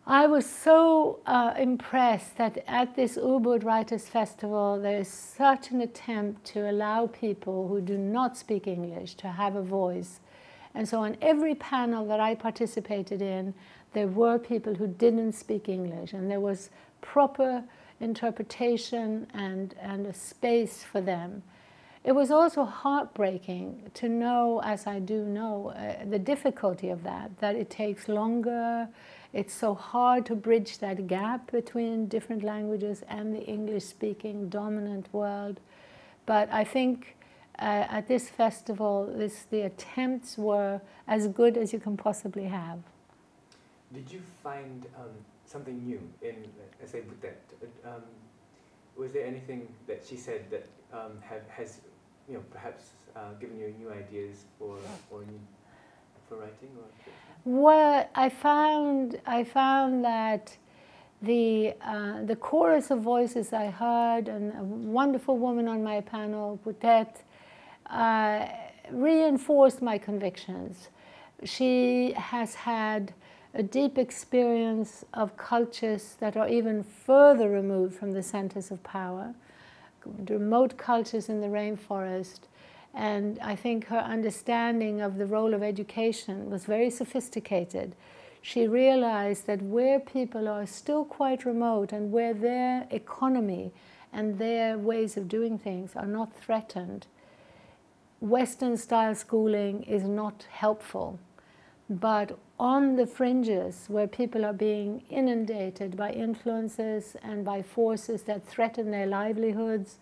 I was so impressed that at this Ubud Writers Festival there is such an attempt to allow people who do not speak English to have a voice. And so on every panel that I participated in, there were people who didn't speak English, and there was proper interpretation and a space for them. It was also heartbreaking to know, as I do know, the difficulty of that it takes longer. It's so hard to bridge that gap between different languages and the English-speaking dominant world. But I think at this festival, the attempts were as good as you can possibly have. Did you find something new in, let's say, Butet? Was there anything that she said that has, perhaps given you new ideas for writing? Or well, I found that the chorus of voices I heard, and a wonderful woman on my panel, Butet, reinforced my convictions. She has had a deep experience of cultures that are even further removed from the centers of power, remote cultures in the rainforest. And I think her understanding of the role of education was very sophisticated. She realized that where people are still quite remote and where their economy and their ways of doing things are not threatened, Western-style schooling is not helpful. But on the fringes, where people are being inundated by influences and by forces that threaten their livelihoods,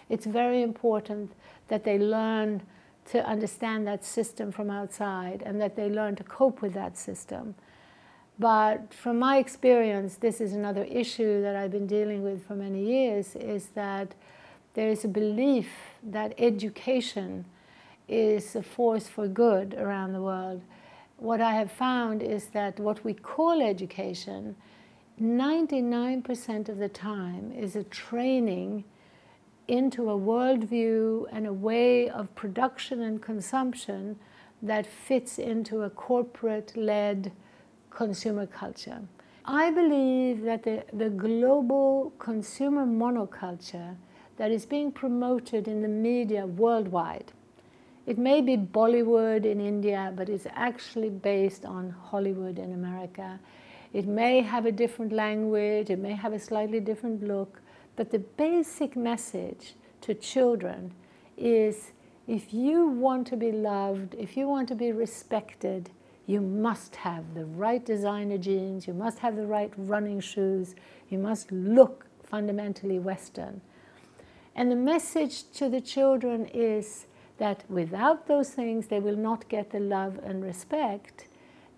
it's very important that they learn to understand that system from outside and that they learn to cope with that system. But from my experience, this is another issue that I've been dealing with for many years, is that there is a belief that education is a force for good around the world. What I have found is that what we call education, 99% of the time is a training into a worldview and a way of production and consumption that fits into a corporate-led consumer culture. I believe that the global consumer monoculture that is being promoted in the media worldwide, it may be Bollywood in India, but it's actually based on Hollywood in America. It may have a different language, it may have a slightly different look, but the basic message to children is, if you want to be loved, if you want to be respected, you must have the right designer jeans, you must have the right running shoes, you must look fundamentally Western. And the message to the children is that without those things, they will not get the love and respect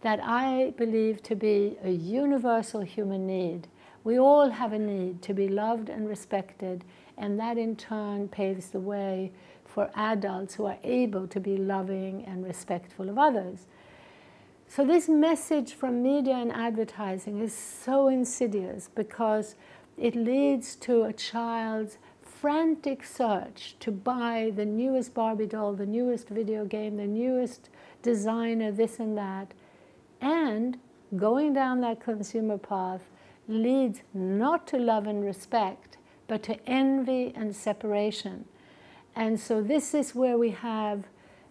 that I believe to be a universal human need. We all have a need to be loved and respected, and that in turn paves the way for adults who are able to be loving and respectful of others. So this message from media and advertising is so insidious because it leads to a child's frantic search to buy the newest Barbie doll, the newest video game, the newest designer, this and that. And going down that consumer path leads not to love and respect, but to envy and separation. And so this is where we have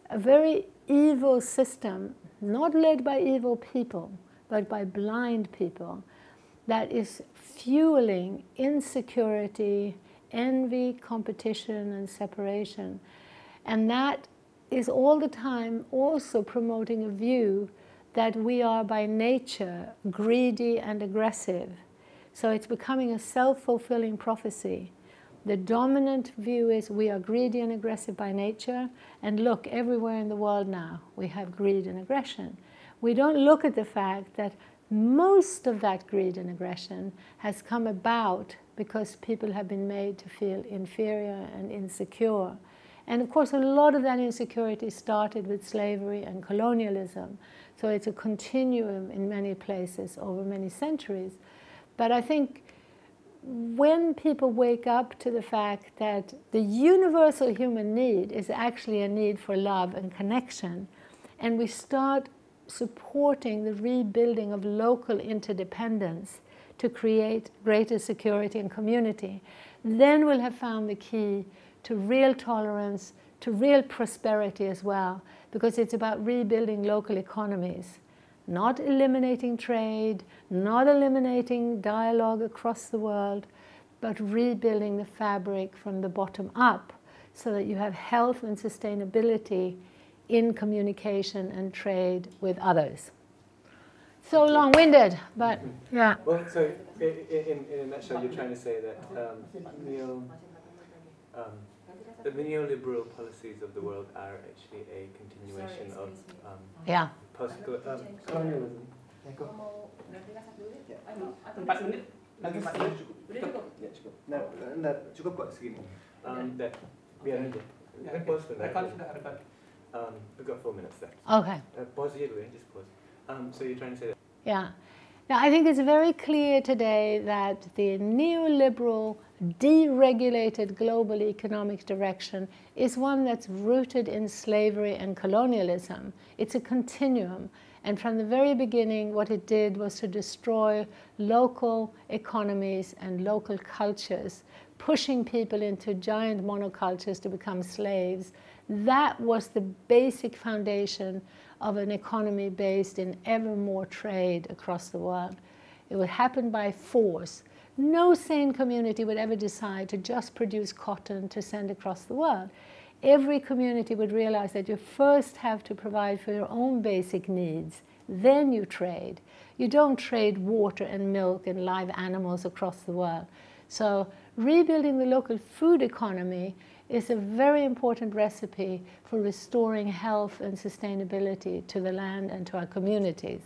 a very evil system, not led by evil people, but by blind people, that is fueling insecurity, envy, competition, and separation. And that is all the time also promoting a view that we are by nature greedy and aggressive. So it's becoming a self-fulfilling prophecy. The dominant view is we are greedy and aggressive by nature, and look, everywhere in the world now we have greed and aggression. We don't look at the fact that most of that greed and aggression has come about because people have been made to feel inferior and insecure. And of course, a lot of that insecurity started with slavery and colonialism. So it's a continuum in many places over many centuries. But I think when people wake up to the fact that the universal human need is actually a need for love and connection, and we start supporting the rebuilding of local interdependence to create greater security and community, then we'll have found the key to real tolerance, to real prosperity as well, because it's about rebuilding local economies, not eliminating trade, not eliminating dialogue across the world, but rebuilding the fabric from the bottom up so that you have health and sustainability in communication and trade with others. So long-winded, but yeah. Well, so in a nutshell, you're trying to say that the neoliberal policies of the world are actually a continuation of post-colonialism. Cukup kok segini. That biar aja. Pause for that. We've got 4 minutes left. Okay. Pause here, just pause. So you're trying to say that? Yeah. Now, I think it's very clear today that the neoliberal, deregulated global economic direction is one that's rooted in slavery and colonialism. It's a continuum. And from the very beginning, what it did was to destroy local economies and local cultures, pushing people into giant monocultures to become slaves. That was the basic foundation of an economy based in ever more trade across the world. It would happen by force. No sane community would ever decide to just produce cotton to send across the world. Every community would realize that you first have to provide for your own basic needs, then you trade. You don't trade water and milk and live animals across the world. So rebuilding the local food economy is a very important recipe for restoring health and sustainability to the land and to our communities.